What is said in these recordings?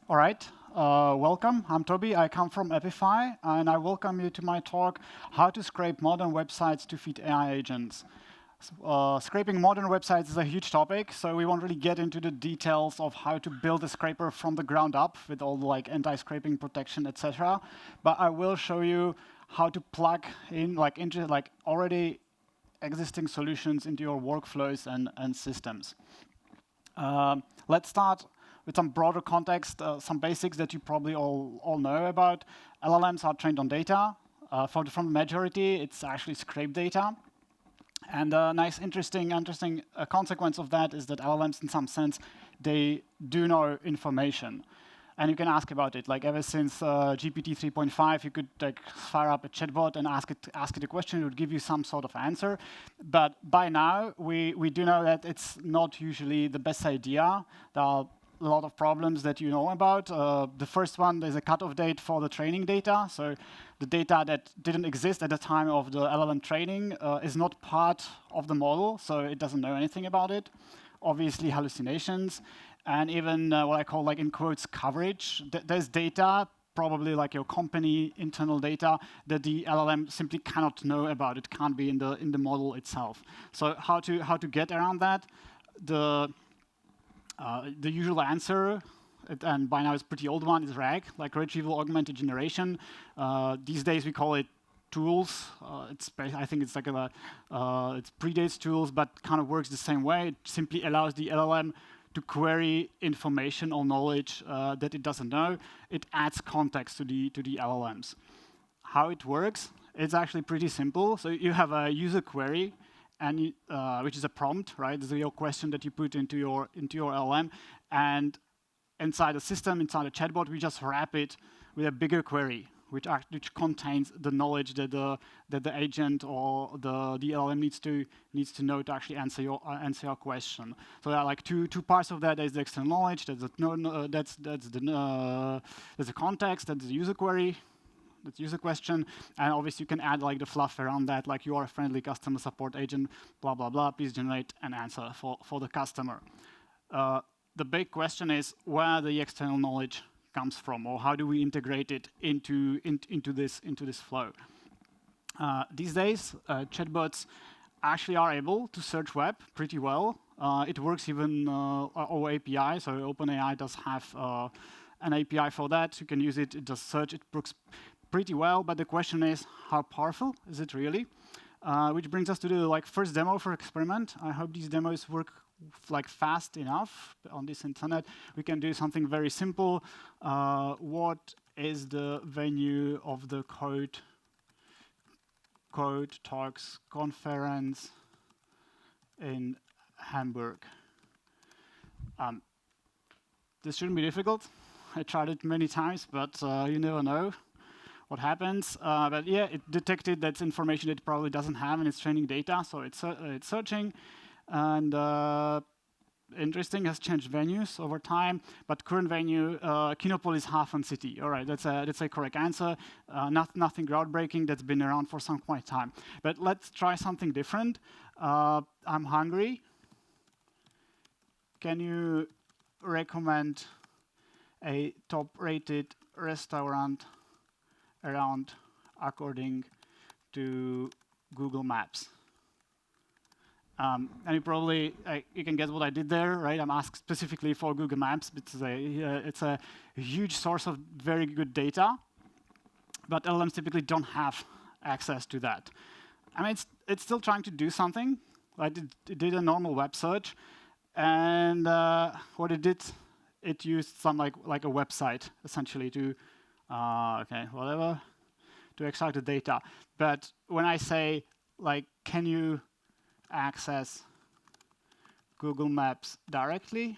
All right, welcome. I'm Toby. I come from Epify, and I welcome you to my talk, How to Scrape Modern Websites to Feed AI Agents. Scraping modern websites is a huge topic, so we won't really get into the details of how to build a scraper from the ground up with all the anti-scraping protection, etc. But I will show you how to plug in into already existing solutions into your workflows and systems. Let's start with some broader context, some basics that you probably all know about. LLMs are trained on data. From the majority, it's actually scraped data. And a nice, interesting consequence of that is that LLMs, in some sense, they do know information. And you can ask about it. Ever since GPT 3.5, you could fire up a chatbot and ask it a question. It would give you some sort of answer. But by now, we do know that it's not usually the best idea. There are a lot of problems that you know about. The first one, there's a cutoff date for the training data. So the data that didn't exist at the time of the LLM training is not part of the model, so it doesn't know anything about it. Obviously, hallucinations, and even what I call, in quotes, coverage. There's data, probably your company internal data, that the LLM simply cannot know about. It can't be in the model itself. So how to get around that? The usual answer, and by now it's a pretty old one, is RAG, retrieval augmented generation. These days we call it tools. I think it's it predates tools, but kind of works the same way. It simply allows the LLM to query information or knowledge that it doesn't know. It adds context to the LLMs. How it works? It's actually pretty simple. So you have a user query, and which is a prompt, right? This is your question that you put into your LLM, and inside the system, inside a chatbot, we just wrap it with a bigger query, which contains the knowledge that the agent or the LLM needs to know to actually answer your question. So there are two parts of that. There's the external knowledge. That's the context. That's the user query. That's user question, and obviously you can add the fluff around that, you are a friendly customer support agent, blah blah blah. Please generate an answer for the customer. The big question is where the external knowledge comes from, or how do we integrate it into this flow? These days, chatbots actually are able to search web pretty well. It works even over API, so OpenAI does have an API for that. You can use it. It does search. It works pretty well, but the question is, how powerful is it really? Which brings us to the first demo for experiment. I hope these demos work fast enough on this internet. We can do something very simple. What is the venue of the code.talks conference in Hamburg? This shouldn't be difficult. I tried it many times, but you never know what happens. But yeah, it detected that's information it probably doesn't have in its training data, so it's searching. And interesting, has changed venues over time, but current venue, Kinopolis Hafen City. All right, that's a correct answer. Nothing groundbreaking, that's been around for some quite time. But let's try something different. I'm hungry. Can you recommend a top-rated restaurant around according to Google Maps? And you probably you can guess what I did there, right? I'm asked specifically for Google Maps. It's a huge source of very good data, but LLMs typically don't have access to that. I mean, it's still trying to do something. It did a normal web search, and what it did, it used some like a website essentially to to extract the data. But when I say can you access Google Maps directly?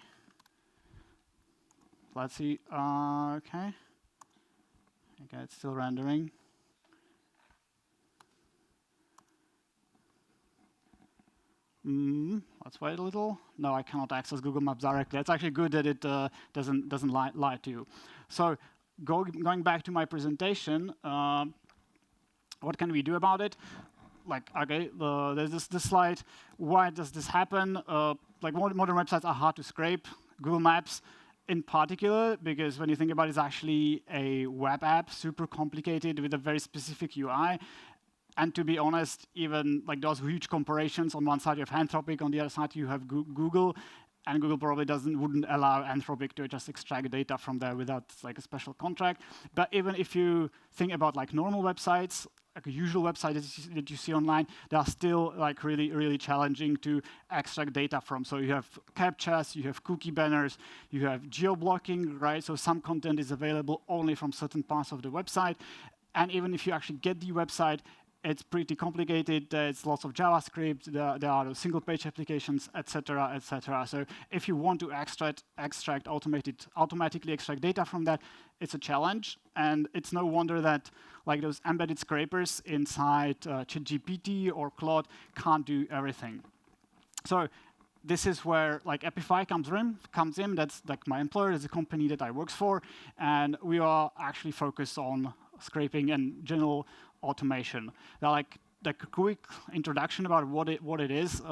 let's see. Okay, it's still rendering. Let's wait a little. No, I cannot access Google Maps directly. It's actually good that it doesn't lie to you. So going back to my presentation, what can we do about it? Like, okay, there's this slide. Why does this happen? Like modern websites are hard to scrape. Google Maps, in particular, because when you think about it, it's actually a web app, super complicated with a very specific UI. And to be honest, even like those huge corporations, on one side you have Anthropic, on the other side you have Google, and Google probably wouldn't allow Anthropic to just extract data from there without like a special contract. But even if you think about like normal websites, like a usual website that you see online, they are still like really challenging to extract data from. So you have captchas, you have cookie banners, you have geo-blocking, right? So some content is available only from certain parts of the website. And even if you actually get the website, it's pretty complicated. There's lots of JavaScript. There are single-page applications, etc., etc. So if you want to automatically extract data from that, it's a challenge. And it's no wonder that like those embedded scrapers inside ChatGPT or Claude can't do everything. So this is where like Epify comes in. That's like my employer. It's a company that I work for, and we are actually focused on scraping and general automation. Now, like a quick introduction about what it is.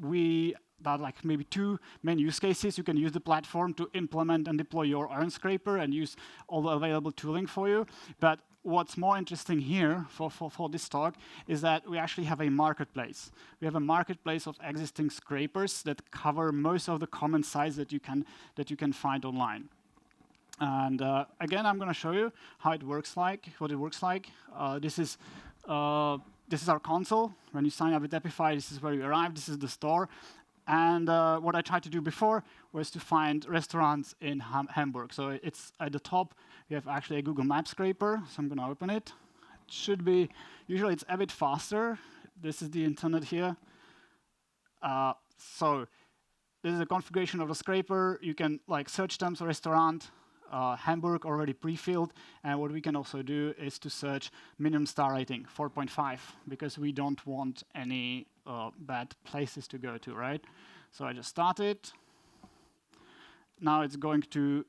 We got like maybe two main use cases. You can use the platform to implement and deploy your own scraper and use all the available tooling for you. But what's more interesting here for this talk is that we actually have a marketplace. We have a marketplace of existing scrapers that cover most of the common sites that you can find online. And again, I'm going to show you how it works like, what it works like. This is our console. When you sign up with Epify, this is where you arrive. This is the store. And what I tried to do before was to find restaurants in Hamburg. So it's at the top. We have actually a Google Maps scraper. So I'm going to open it. It should be, usually it's a bit faster. This is the internet here. So this is a configuration of the scraper. You can like search terms restaurant. Hamburg already pre-filled, and what we can also do is to search minimum star rating, 4.5, because we don't want any bad places to go to, right? So I just started. Now it's going to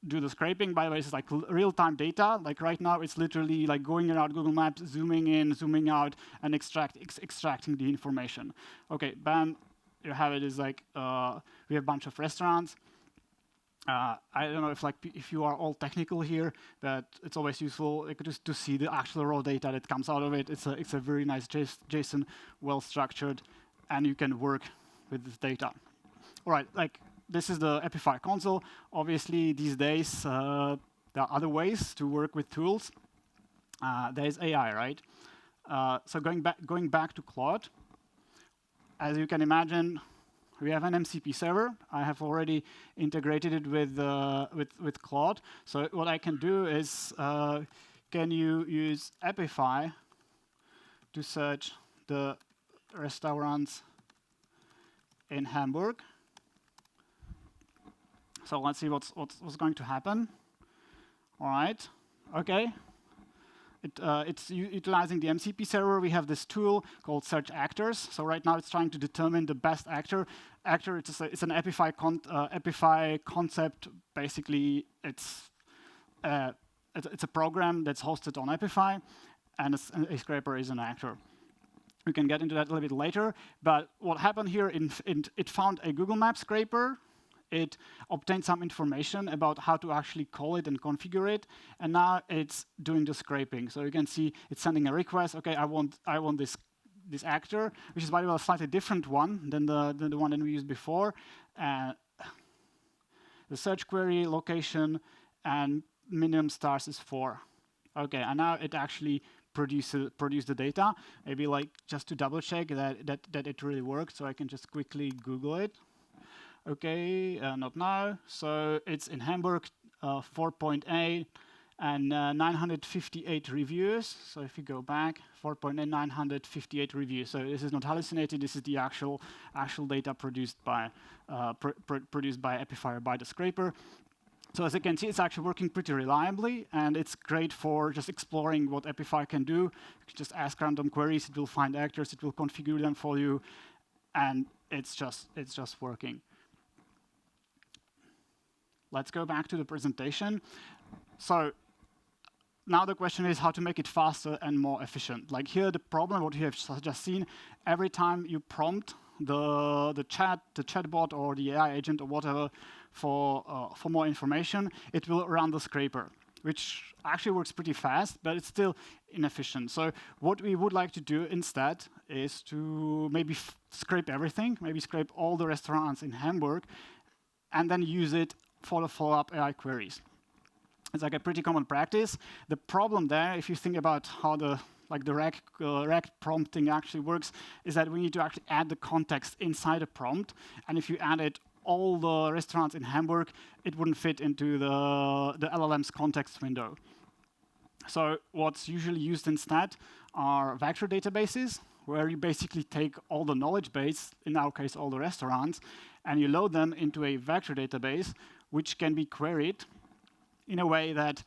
do the scraping. By the way, it's like real-time data. Like right now, it's literally like going around Google Maps, zooming in, zooming out, and extracting the information. Okay, bam, you have it. Is like we have a bunch of restaurants. I don't know if you are all technical here, but it's always useful just to see the actual raw data that comes out of it. It's a very nice JSON, well structured, and you can work with this data. All right, like this is the Epify console. Obviously, these days there are other ways to work with tools. There is AI, right? So going back to Claude, as you can imagine. We have an MCP server. I have already integrated it with Claude. So what I can do is, can you use Epify to search the restaurants in Hamburg? So let's see what's going to happen. All right. Okay. It's utilizing the MCP server. We have this tool called Search Actors. So right now it's trying to determine the best actor. It's an Epify concept. Basically, it's a program that's hosted on Epify, and a scraper is an actor. We can get into that a little bit later. But what happened here, it found a Google Maps scraper. It obtained some information about how to actually call it and configure it, and now it's doing the scraping. So you can see it's sending a request. Okay, I want this actor, which is by the way a slightly different one than the one that we used before. The search query, location, and minimum stars is 4. Okay, and now it actually produced the data. Maybe like just to double check that it really worked. So I can just quickly Google it. Okay, not now. So it's in Hamburg, 4.8 and 958 reviews. So if you go back, 4.8, 958 reviews. So this is not hallucinated. This is the actual data produced by Epify by the scraper. So as you can see, it's actually working pretty reliably, and it's great for just exploring what Epify can do. You can just ask random queries, it will find actors, it will configure them for you, and it's just working. Let's go back to the presentation. So now the question is how to make it faster and more efficient. Like here, the problem, what you have just seen, every time you prompt the chatbot or the AI agent or whatever for more information, it will run the scraper, which actually works pretty fast, but it's still inefficient. So what we would like to do instead is to maybe scrape everything, maybe scrape all the restaurants in Hamburg, and then use it for the follow-up AI queries. It's like a pretty common practice. The problem there, if you think about how the RAG prompting actually works, is that we need to actually add the context inside a prompt. And if you added all the restaurants in Hamburg, it wouldn't fit into the LLM's context window. So what's usually used instead are vector databases, where you basically take all the knowledge base, in our case all the restaurants, and you load them into a vector database, which can be queried in a way that,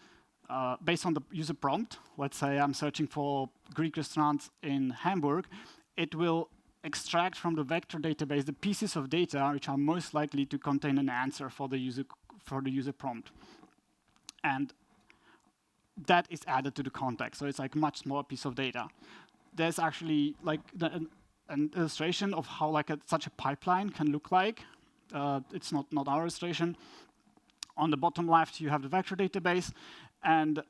based on the user prompt, let's say I'm searching for Greek restaurants in Hamburg, it will extract from the vector database the pieces of data which are most likely to contain an answer for the user prompt. And that is added to the context, so it's like a much smaller piece of data. There's actually like an illustration of how such a pipeline can look like. It's not our illustration. On the bottom left, you have the vector database, and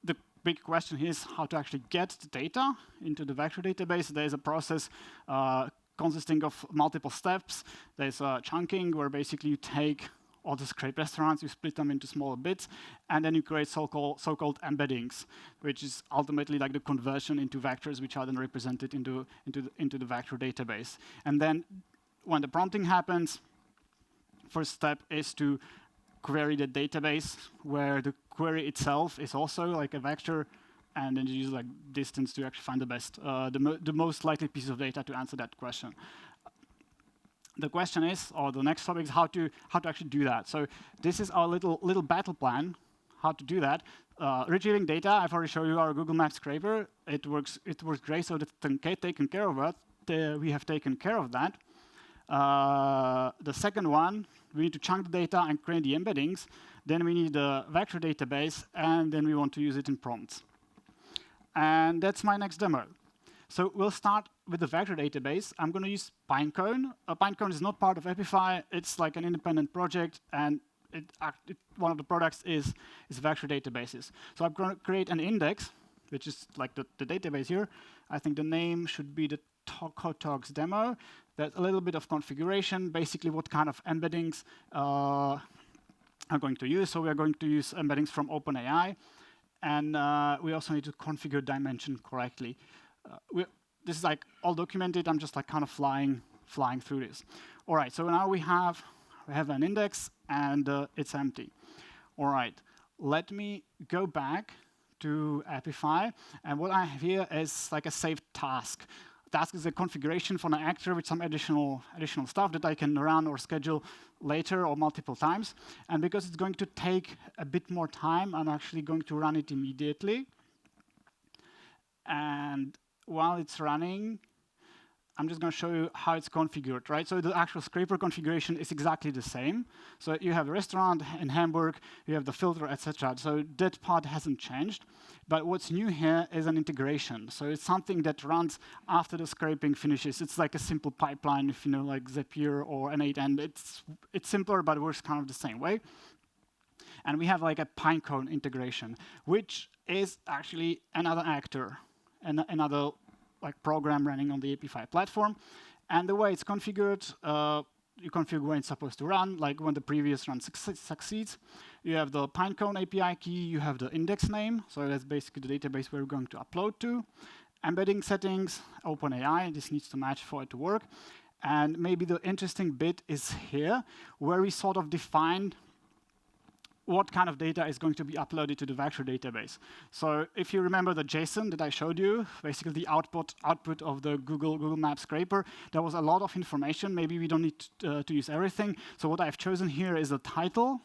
the big question here is how to actually get the data into the vector database. There's a process consisting of multiple steps. There's chunking, where basically you take all the scraped restaurants, you split them into smaller bits, and then you create so-called embeddings, which is ultimately like the conversion into vectors, which are then represented into the vector database. And then when the prompting happens, first step is to query the database, where the query itself is also like a vector, and then you use like distance to actually find the best, the most likely piece of data to answer that question. The question is, or the next topic is how to actually do that. So this is our little battle plan, how to do that. Retrieving data, I've already showed you our Google Maps scraper. It works great, so that's taken care of it. We have taken care of that. The second one, we need to chunk the data and create the embeddings. Then we need the vector database, and then we want to use it in prompts. And that's my next demo. So we'll start with the vector database. I'm going to use Pinecone. Pinecone is not part of Epify. It's like an independent project, and one of the products is vector databases. So I'm going to create an index, which is like the database here. I think the name should be the code.talks demo. There's a little bit of configuration, basically what kind of embeddings I'm going to use. So we are going to use embeddings from OpenAI, and we also need to configure dimension correctly. This is like all documented. I'm just like kind of flying through this. All right, so now we have an index, and it's empty. All right, let me go back to Epify, and what I have here is like a saved task. Task is a configuration for an actor with some additional stuff that I can run or schedule later or multiple times. And because it's going to take a bit more time, I'm actually going to run it immediately. And while it's running, I'm just going to show you how it's configured, right? So the actual scraper configuration is exactly the same. So you have a restaurant in Hamburg, you have the filter, etc. So that part hasn't changed. But what's new here is an integration. So it's something that runs after the scraping finishes. It's like a simple pipeline, if you know, like Zapier or N8N. It's simpler, but it works kind of the same way. And we have like a Pinecone integration, which is actually another actor, and another like program running on the Epify platform. And the way it's configured, you configure when it's supposed to run, like when the previous run succeeds. You have the Pinecone API key, you have the index name, so that's basically the database we're going to upload to. Embedding settings, OpenAI, this needs to match for it to work. And maybe the interesting bit is here, where we sort of defined what kind of data is going to be uploaded to the vector database. So if you remember the JSON that I showed you, basically the output of the Google Maps scraper, there was a lot of information. Maybe we don't need to use everything. So what I've chosen here is a title,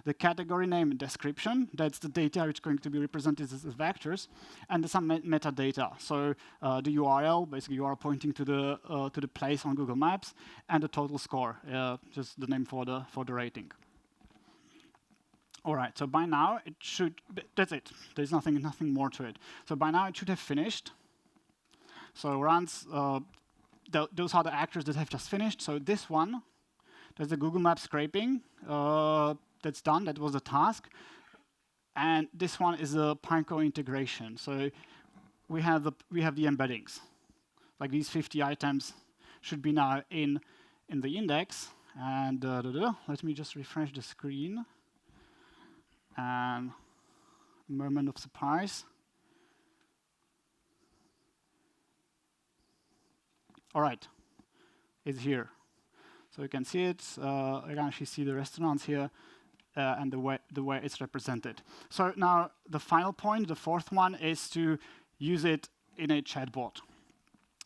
the category name and description. That's the data which is going to be represented as vectors, and there's some metadata. So the URL, basically you are pointing to the place on Google Maps, and the total score, just the name for the rating. All right, so by now it should, that's it. There's nothing more to it. So by now it should have finished. So runs, those are the actors that have just finished. So this one, there's the Google Maps scraping. That's done, that was the task. And this one is the Pinecone integration. So we have the embeddings. Like these 50 items should be now in the index. And let me just refresh the screen. And moment of surprise. All right, it's here. So you can see it. You can actually see the restaurants here and the way it's represented. So now the final point, the fourth one, is to use it in a chatbot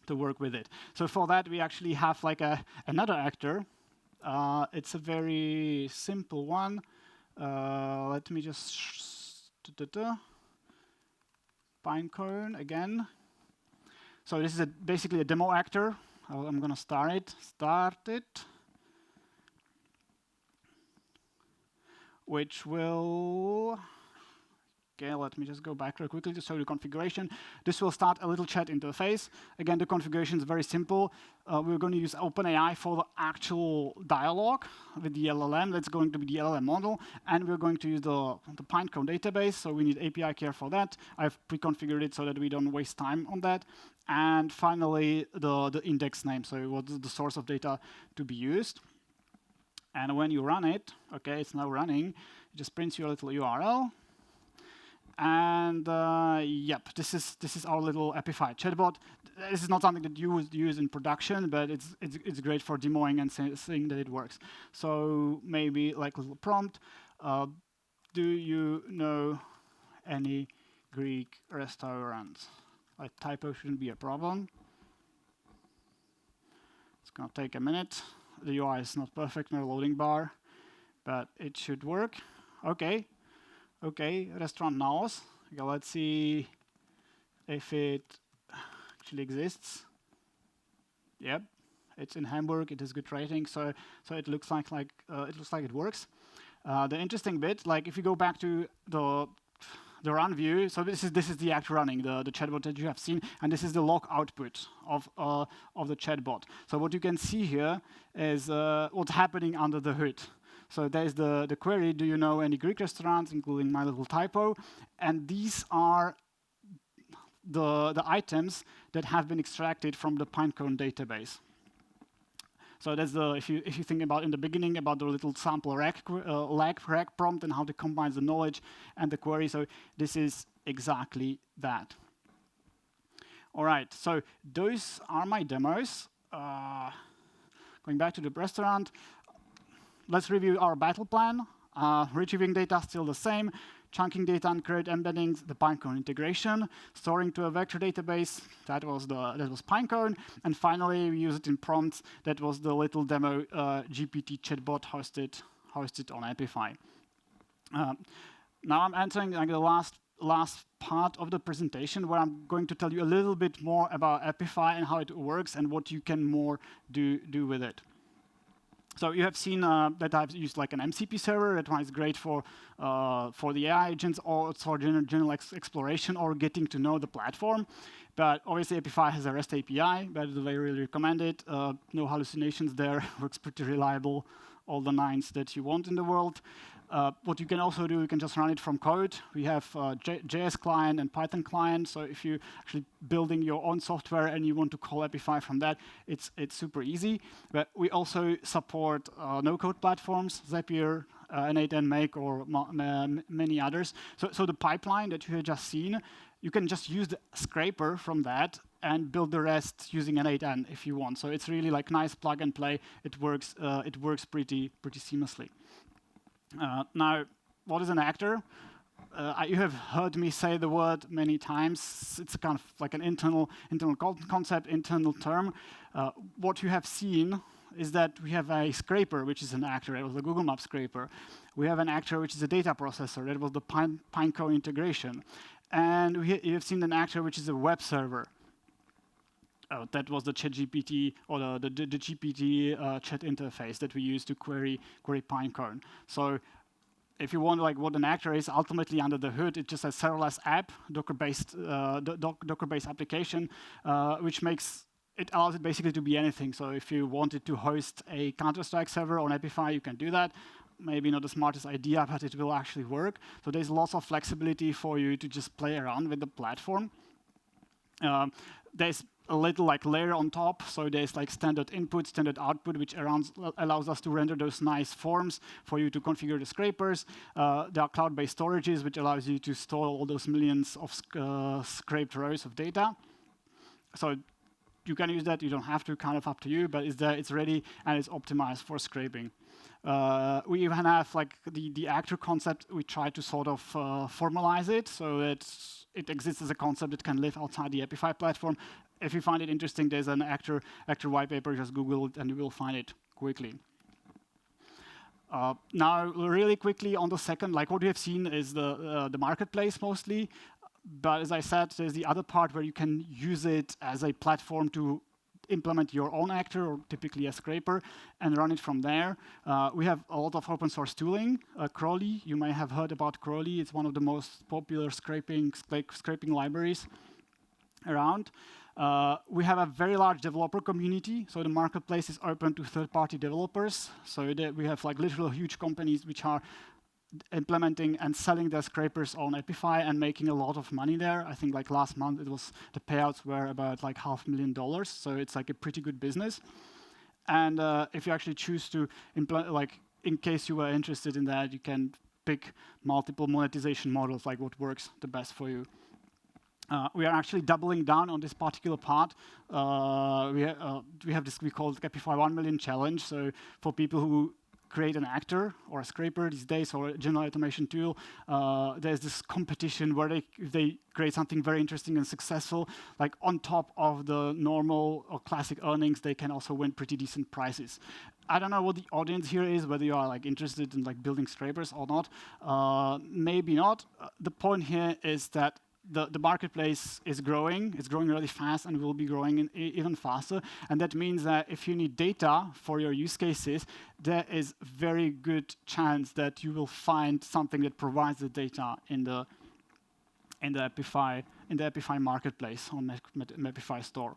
to work with it. So for that, we actually have like another actor. It's a very simple one. Let me just Pinecone again. So this is basically a demo actor. I'm going to start it, which will. Okay, let me just go back real quickly to show the configuration. This will start a little chat interface. Again, the configuration is very simple. We're going to use OpenAI for the actual dialogue with the LLM. That's going to be the LLM model. And we're going to use the Pinecone database. So we need API care for that. I've pre-configured it so that we don't waste time on that. And finally, the index name. So what's the source of data to be used. And when you run it, okay, it's now running, it just prints you a little URL. And yep, this is our little Epify chatbot. This is not something that you would use in production, but it's great for demoing and seeing that it works. So maybe like a little prompt. Do you know any Greek restaurants? Like typo shouldn't be a problem. It's gonna take a minute. The UI is not perfect, no loading bar, but it should work. Okay, restaurant knows. Okay, let's see if it actually exists. Yep, it's in Hamburg. It has good rating, so it looks like it works. The interesting bit, like if you go back to the run view, so this is the act running, the chatbot that you have seen, and this is the log output of the chatbot. So what you can see here is what's happening under the hood. So there's the query, do you know any Greek restaurants, including my little typo? And these are the items that have been extracted from the Pinecone database. So that's if you think about in the beginning about the little sample rec prompt and how to combine the knowledge and the query. So this is exactly that. All right, so those are my demos. Going back to the restaurant. Let's review our battle plan. Retrieving data still the same. Chunking data and create embeddings, the Pinecone integration. Storing to a vector database, that was Pinecone. And finally, we use it in prompts. That was the little demo GPT chatbot hosted on Epify. Now I'm entering like the last part of the presentation where I'm going to tell you a little bit more about Epify and how it works and what you can more do with it. So you have seen that I've used like an MCP server. That one is great for the AI agents or for general exploration or getting to know the platform. But obviously, Epify has a REST API. By the way, I really recommend it. No hallucinations there. Works pretty reliable. All the nines that you want in the world. What you can also do, you can just run it from code. We have JS client and Python client. So if you're actually building your own software and you want to call Epify from that, it's super easy. But we also support no-code platforms, Zapier, N8N Make, or many others. So the pipeline that you have just seen, you can just use the scraper from that and build the rest using N8N if you want. So it's really like nice plug and play. It works pretty seamlessly. Now, what is an actor? You have heard me say the word many times. It's kind of like an internal concept, internal term. What you have seen is that we have a scraper, which is an actor. It was the Google Maps scraper. We have an actor, which is a data processor. That was the Pinecone integration. And you've seen an actor, which is a web server. That was the ChatGPT or the GPT chat interface that we use to query Pinecone. So if you want like what an actor is, ultimately under the hood, it's just a serverless app, Docker-based application, which allows it basically to be anything. So if you wanted to host a Counter-Strike server on Epify, you can do that. Maybe not the smartest idea, but it will actually work. So there's lots of flexibility for you to just play around with the platform. There's a little like layer on top, so there's like standard input, standard output, which allows us to render those nice forms for you to configure the scrapers. There are cloud-based storages, which allows you to store all those millions of scraped rows of data. So you can use that. You don't have to, kind of up to you, but it's there, it's ready, and it's optimized for scraping. We even have like the actor concept. We try to sort of formalize it so that it exists as a concept that can live outside the Epify platform. If you find it interesting, there's an actor white paper. Just Google it, and you will find it quickly. Now, really quickly on the second, like what we have seen is the marketplace mostly. But as I said, there's the other part where you can use it as a platform to implement your own actor, or typically a scraper, and run it from there. We have a lot of open source tooling. Crawly, you may have heard about Crawly. It's one of the most popular scraping libraries around. We have a very large developer community, so the marketplace is open to third-party developers. So we have like literal huge companies which are implementing and selling their scrapers on Epify and making a lot of money there. I think like last month the payouts were about like $500,000, so it's like a pretty good business. And if you actually choose to implement, like in case you were interested in that, you can pick multiple monetization models, like what works the best for you. We are actually doubling down on this particular part. We have this we call it Epify 1 million challenge. So for people who create an actor or a scraper these days, or a general automation tool, there's this competition where if they create something very interesting and successful, like on top of the normal or classic earnings, they can also win pretty decent prizes. I don't know what the audience here is, whether you are like interested in like building scrapers or not. Maybe not. The point here is that the marketplace is growing. It's growing really fast and will be growing even faster. And that means that if you need data for your use cases, there is very good chance that you will find something that provides the data in the Epify marketplace on Epify store.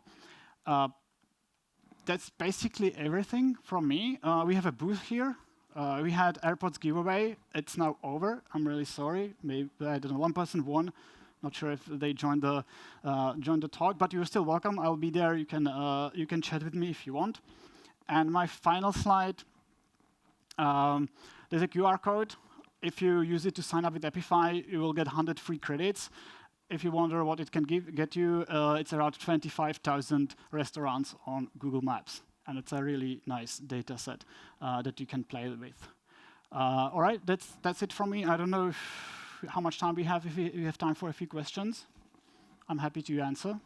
That's basically everything from me. We have a booth here. We had AirPods giveaway. It's now over. I'm really sorry. Maybe I don't know. One person won. Not sure if they joined the talk, but you're still welcome. I'll be there. You can chat with me if you want. And my final slide. There's a QR code. If you use it to sign up with Epify, you will get 100 free credits. If you wonder what it can get you, it's around 25,000 restaurants on Google Maps, and it's a really nice data set that you can play with. All right, that's it from me. I don't know how much time we have. If we have time for a few questions, I'm happy to answer.